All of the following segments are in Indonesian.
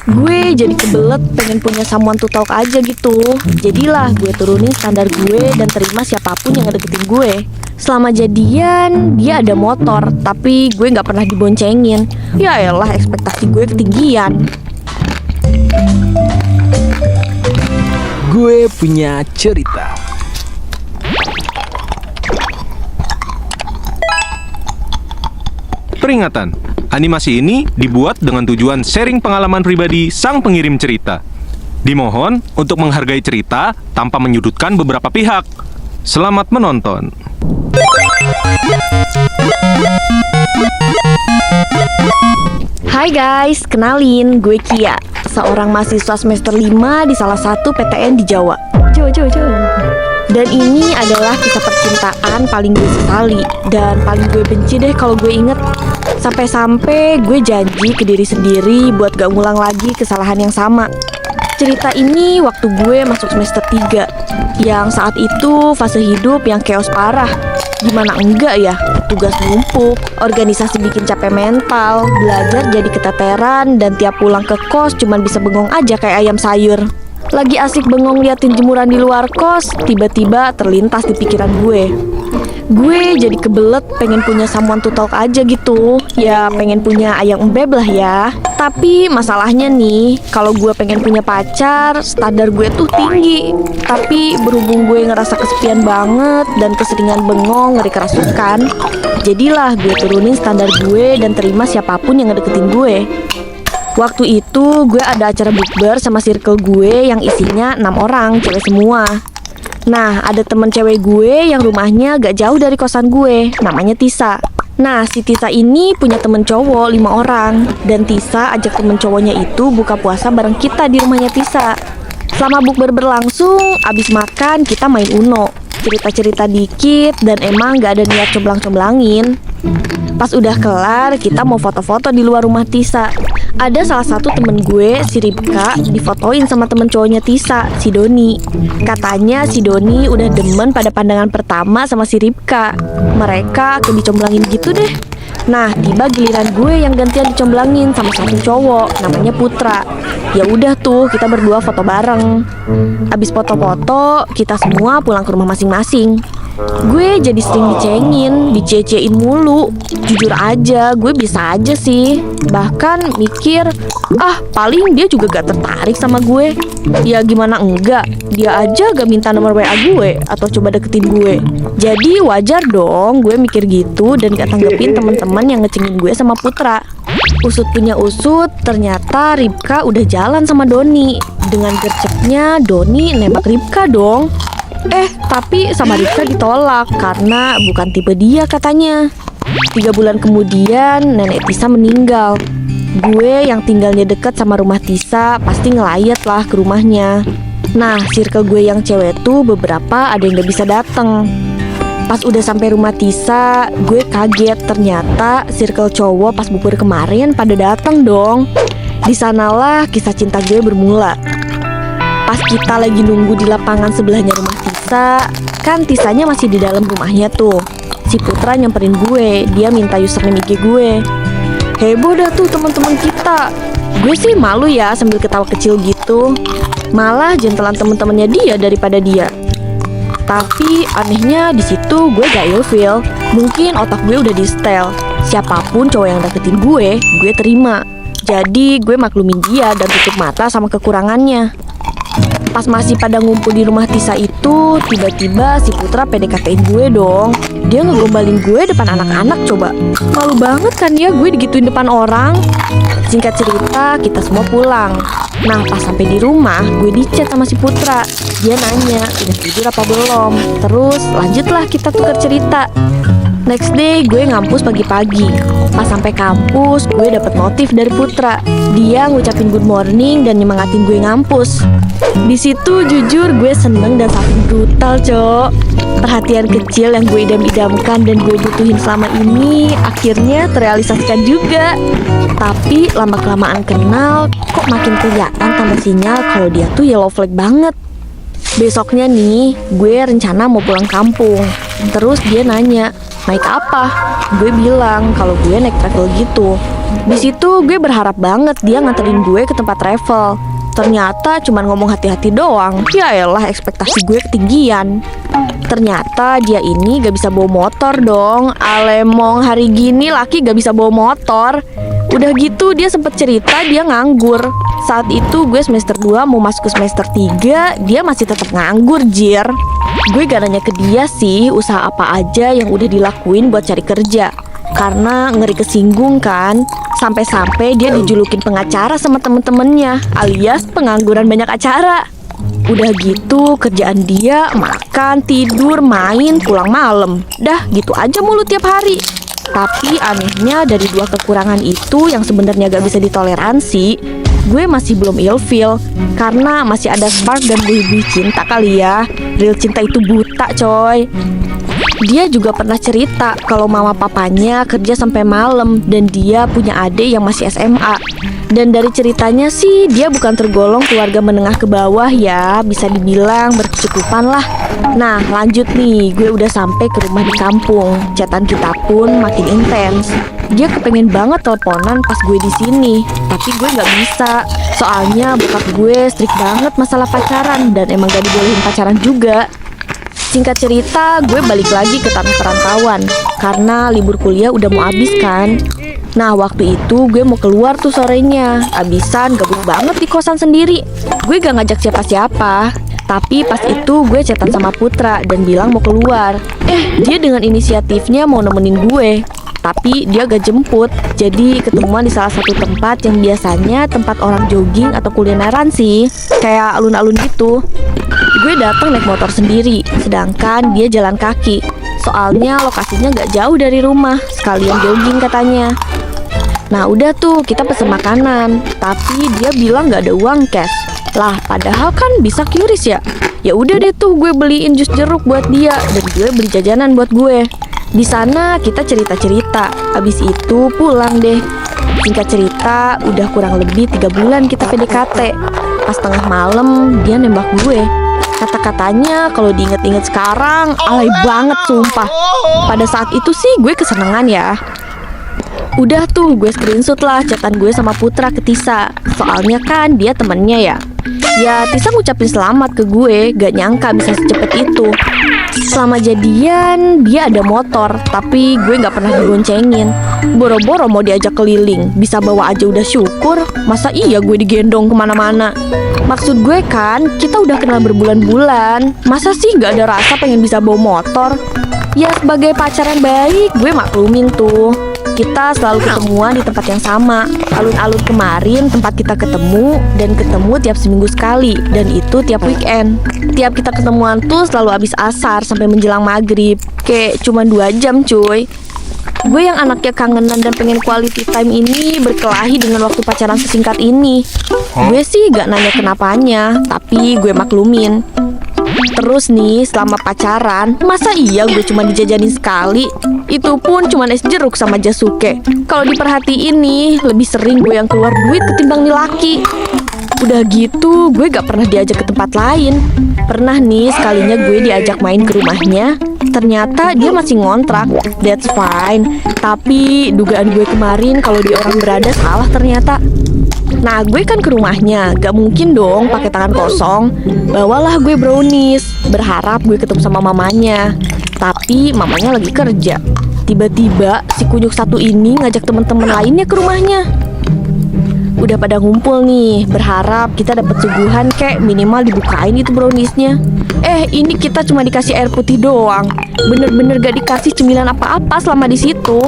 Gue jadi kebelet pengen punya someone to talk aja gitu. Jadilah gue turunin standar gue dan terima siapapun yang ngedeketin gue. Selama jadian, dia ada motor, tapi gue gak pernah diboncengin. Ya elah, ekspektasi gue ketinggian. Gue punya cerita. Peringatan, animasi ini dibuat dengan tujuan sharing pengalaman pribadi sang pengirim cerita. Dimohon untuk menghargai cerita tanpa menyudutkan beberapa pihak. Selamat menonton. Hai guys, kenalin, gue Kia, seorang mahasiswa semester 5 di salah satu PTN di Jawa. Dan ini adalah kisah percintaan paling gue sesali dan paling gue benci deh kalau gue inget. Sampai-sampai gue janji ke diri sendiri buat gak ngulang lagi kesalahan yang sama. Cerita ini waktu gue masuk semester 3, yang saat itu fase hidup yang chaos parah. Gimana enggak ya, tugas numpuk, organisasi bikin capek mental, belajar jadi keteteran, dan tiap pulang ke kos cuman bisa bengong aja kayak ayam sayur. Lagi asik bengong liatin jemuran di luar kos, tiba-tiba terlintas di pikiran gue. Gue jadi kebelet pengen punya someone to talk aja gitu. Ya pengen punya ayang embeb lah ya. Tapi masalahnya nih, kalau gue pengen punya pacar, standar gue tuh tinggi. Tapi berhubung gue ngerasa kesepian banget dan keseringan bengong ngeri kerasukan, jadilah gue turunin standar gue dan terima siapapun yang ngedeketin gue. Waktu itu gue ada acara bukber sama circle gue yang isinya 6 orang, cewek semua. Nah, ada temen cewek gue yang rumahnya gak jauh dari kosan gue, namanya Tisa. Nah, si Tisa ini punya temen cowok 5 orang. Dan Tisa ajak temen cowoknya itu buka puasa bareng kita di rumahnya Tisa. Selama bukber berlangsung, abis makan kita main Uno, cerita-cerita dikit, dan emang gak ada niat comblang-comblangin. Pas udah kelar, kita mau foto-foto di luar rumah Tisa. Ada salah satu temen gue, si Ripka, difotoin sama temen cowoknya Tisa, si Doni. Katanya si Doni udah demen pada pandangan pertama sama si Ripka. Mereka kayak dicomblangin gitu deh. Nah, tiba giliran gue yang gantian dicomblangin sama satu cowok, namanya Putra. Ya udah tuh, kita berdua foto bareng. Abis foto-foto, kita semua pulang ke rumah masing-masing. Gue jadi sering dicengin, dicecein mulu. Jujur aja, gue bisa aja sih. Bahkan mikir, paling dia juga gak tertarik sama gue. Ya gimana enggak, dia aja gak minta nomor WA gue atau coba deketin gue. Jadi wajar dong gue mikir gitu dan gak tanggepin teman-teman yang ngecengin gue sama Putra. Usut punya usut, ternyata Ripka udah jalan sama Doni. Dengan gercepnya Doni nembak Ripka dong. Tapi sama Ripka ditolak karena bukan tipe dia katanya. 3 bulan kemudian nenek Tisa meninggal. Gue yang tinggalnya deket sama rumah Tisa pasti ngelayat lah ke rumahnya. Nah, circle gue yang cewek tuh beberapa ada yang gak bisa dateng. Pas udah sampai rumah Tisa, gue kaget ternyata circle cowok pas bubur kemarin pada dateng dong. Di sanalah kisah cinta gue bermula. Pas kita lagi nunggu di lapangan sebelahnya rumah Tisa, kan Tisanya masih di dalam rumahnya tuh. Si Putra nyamperin gue, dia minta username IG gue. Heboh dah tuh teman-teman kita. Gue sih malu ya sambil ketawa kecil gitu. Malah gentelan temen-temennya dia daripada dia. Tapi anehnya di situ gue gak ilfeel. Mungkin otak gue udah di-setel. Siapapun cowok yang deketin gue terima. Jadi gue maklumin dia dan tutup mata sama kekurangannya. Pas masih pada ngumpul di rumah Tisa itu, tiba-tiba si Putra PDKT-in gue dong. Dia ngegombalin gue depan anak-anak coba. Malu banget kan ya gue digituin depan orang. Singkat cerita, kita semua pulang. Nah, pas sampai di rumah, gue di-chat sama si Putra. Dia nanya, udah tidur apa belum? Terus lanjutlah kita tukar cerita. Next day gue ngampus pagi-pagi. Pas sampai kampus gue dapet notif dari Putra. Dia ngucapin good morning dan nyemangatin gue ngampus. Di situ jujur gue seneng dan sangat brutal, Cok. Perhatian kecil yang gue idam-idamkan dan gue butuhin selama ini akhirnya terrealisasikan juga. Tapi lama-kelamaan kenal, kok makin kelihatan tanda sinyal kalau dia tuh yellow flag banget. Besoknya nih, gue rencana mau pulang kampung. Terus dia nanya, naik apa? Gue bilang kalau gue naik travel gitu. Di situ gue berharap banget dia nganterin gue ke tempat travel. Ternyata cuman ngomong hati-hati doang. Ya elah, ekspektasi gue ketinggian. Ternyata dia ini gak bisa bawa motor dong. Alemong, hari gini laki gak bisa bawa motor. Udah gitu dia sempet cerita dia nganggur. Saat itu gue semester 2 mau masuk ke semester 3, dia masih tetap nganggur, jir. Gue gak nanya ke dia sih usaha apa aja yang udah dilakuin buat cari kerja, karena ngeri kesinggung kan. Sampai-sampai dia dijulukin pengacara sama temen-temennya, alias pengangguran banyak acara. Udah gitu kerjaan dia makan, tidur, main, pulang malam. Dah gitu aja mulu tiap hari. Tapi anehnya dari dua kekurangan itu yang sebenarnya gak bisa ditoleransi, gue masih belum ilfeel. Karena masih ada spark dan buih-buih cinta kali ya. Real cinta itu buta coy. Dia juga pernah cerita kalau mama papanya kerja sampai malam dan dia punya adik yang masih SMA. Dan dari ceritanya sih dia bukan tergolong keluarga menengah ke bawah ya, bisa dibilang berkecukupan lah. Nah lanjut nih, gue udah sampai ke rumah di kampung. Chatan kita pun makin intens. Dia kepengen banget teleponan pas gue di sini, tapi gue nggak bisa. Soalnya bokap gue strict banget masalah pacaran dan emang gak dibolehin pacaran juga. Singkat cerita, gue balik lagi ke tanah perantauan karena libur kuliah udah mau habis kan. Nah waktu itu gue mau keluar tuh sorenya. Abisan gabut banget di kosan sendiri. Gue gak ngajak siapa-siapa. Tapi pas itu gue chatan sama Putra dan bilang mau keluar. Dia dengan inisiatifnya mau nemenin gue. Tapi dia gak jemput. Jadi ketemuan di salah satu tempat yang biasanya tempat orang jogging atau kulineran sih, kayak alun-alun gitu. Gue datang naik motor sendiri, sedangkan dia jalan kaki. Soalnya lokasinya gak jauh dari rumah, sekalian jogging katanya. Nah udah tuh kita pesen makanan, tapi dia bilang gak ada uang cash. Lah padahal kan bisa QRIS ya. Ya udah deh tuh gue beliin jus jeruk buat dia dan gue beli jajanan buat gue. Di sana kita cerita-cerita, abis itu pulang deh. Singkat cerita, udah kurang lebih 3 bulan kita PDKT. Pas tengah malam dia nembak gue. Kata-katanya kalau diinget-inget sekarang alay banget sumpah. Pada saat itu sih gue kesenangan ya. Udah tuh gue screenshot lah chatan gue sama Putra ke Tisa. Soalnya kan dia temennya ya. Ya Tisa ngucapin selamat ke gue, gak nyangka bisa secepat itu. Selama jadian dia ada motor, tapi gue gak pernah digoncengin. Boro-boro mau diajak keliling, bisa bawa aja udah syukur. Masa iya gue digendong kemana-mana. Maksud gue kan, kita udah kenal berbulan-bulan. Masa sih gak ada rasa pengen bisa bawa motor? Ya sebagai pacaran baik, gue maklumin tuh. Kita selalu ketemuan di tempat yang sama. Alun-alun kemarin tempat kita ketemu, dan ketemu tiap seminggu sekali. Dan itu tiap weekend. Tiap kita ketemuan tuh selalu habis asar sampai menjelang maghrib. Kayak cuma 2 jam cuy. Gue yang anaknya kangenan dan pengen quality time ini berkelahi dengan waktu pacaran sesingkat ini. Gue sih gak nanya kenapanya, tapi gue maklumin. Terus nih selama pacaran, masa iya gue cuma dijajanin sekali? Itu pun cuma es jeruk sama jasuke. Kalau diperhatiin nih, lebih sering gue yang keluar duit ketimbang nih laki. Udah gitu gue gak pernah diajak ke tempat lain. Pernah nih sekalinya gue diajak main ke rumahnya. Ternyata dia masih ngontrak. That's fine. Tapi dugaan gue kemarin kalau dia orang berada salah ternyata. Nah gue kan ke rumahnya, gak mungkin dong pakai tangan kosong. Bawalah gue brownies, berharap gue ketemu sama mamanya. Tapi mamanya lagi kerja. Tiba-tiba si kunyuk satu ini ngajak temen-temen lainnya ke rumahnya. Udah pada ngumpul nih, berharap kita dapat suguhan kayak minimal dibukain itu browniesnya. Ini kita cuma dikasih air putih doang. Bener-bener gak dikasih cemilan apa-apa selama di situ.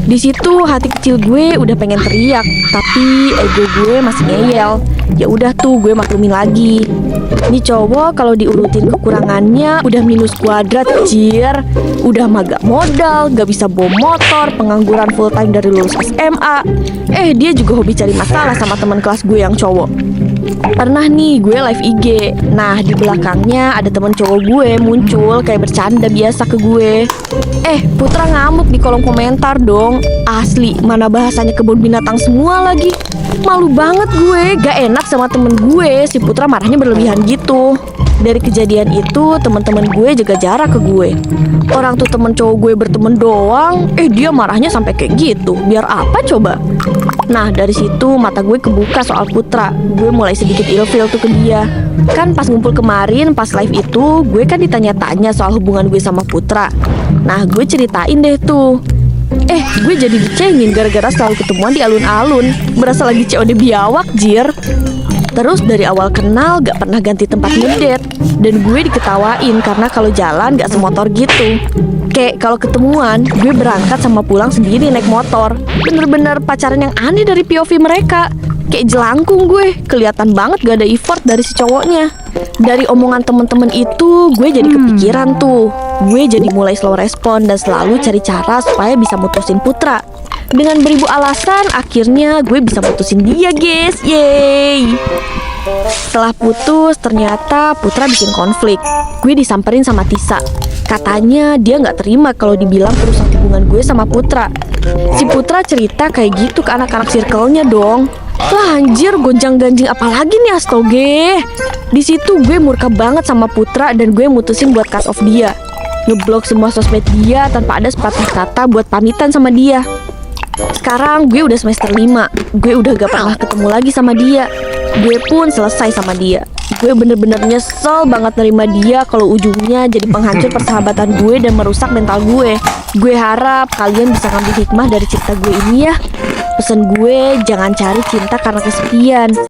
Di situ hati kecil gue udah pengen teriak, tapi ego gue masih ngeyel. Ya udah tuh gue maklumin lagi. Nih cowok kalau diurutin kekurangannya udah minus kuadrat, jir. Udah mah gak modal, gak bisa bawa motor, pengangguran full time dari lulus SMA. Dia juga hobi cari masalah sama teman kelas gue yang cowok. Pernah nih gue live IG. Nah di belakangnya ada temen cowok gue muncul kayak bercanda biasa ke gue. Putra ngamuk di kolom komentar dong. Asli, mana bahasanya kebun binatang semua lagi. Malu banget gue, gak enak sama temen gue. Si Putra marahnya berlebihan gitu. Dari kejadian itu, teman-teman gue jaga jarak ke gue. Orang tuh temen cowok gue berteman doang, dia marahnya sampai kayak gitu. Biar apa coba? Nah, dari situ mata gue kebuka soal Putra. Gue mulai sedikit ilfil tuh ke dia. Kan pas ngumpul kemarin, pas live itu, gue kan ditanya-tanya soal hubungan gue sama Putra. Nah, gue ceritain deh tuh. Gue jadi dicengin gara-gara selalu ketemuan di alun-alun. Berasa lagi COD biawak, jir. Terus dari awal kenal gak pernah ganti tempat ngedate. Dan gue diketawain karena kalau jalan gak semotor gitu. Kayak kalau ketemuan, gue berangkat sama pulang sendiri naik motor. Bener-bener pacaran yang aneh dari POV mereka. Kayak jelangkung gue, kelihatan banget gak ada effort dari si cowoknya. Dari omongan temen-temen itu, gue jadi kepikiran tuh. Gue jadi mulai slow respon dan selalu cari cara supaya bisa mutusin Putra. Dengan beribu alasan, akhirnya gue bisa mutusin dia, guys. Yeay! Setelah putus, ternyata Putra bikin konflik. Gue disamperin sama Tisa. Katanya dia nggak terima kalau dibilang perusak hubungan gue sama Putra. Si Putra cerita kayak gitu ke anak-anak circle-nya dong. Lah anjir, gonjang-ganjing apalagi nih astoge. Di situ gue murka banget sama Putra dan gue mutusin buat cut off dia. Ngeblok semua sosmed dia tanpa ada sepatah kata buat pamitan sama dia. Sekarang gue udah semester 5. Gue udah gak pernah ketemu lagi sama dia. Gue pun selesai sama dia. Gue bener-bener nyesel banget nerima dia kalau ujungnya jadi penghancur persahabatan gue dan merusak mental gue. Gue harap kalian bisa ngambil hikmah dari cerita gue ini ya. Pesan gue, jangan cari cinta karena kesepian.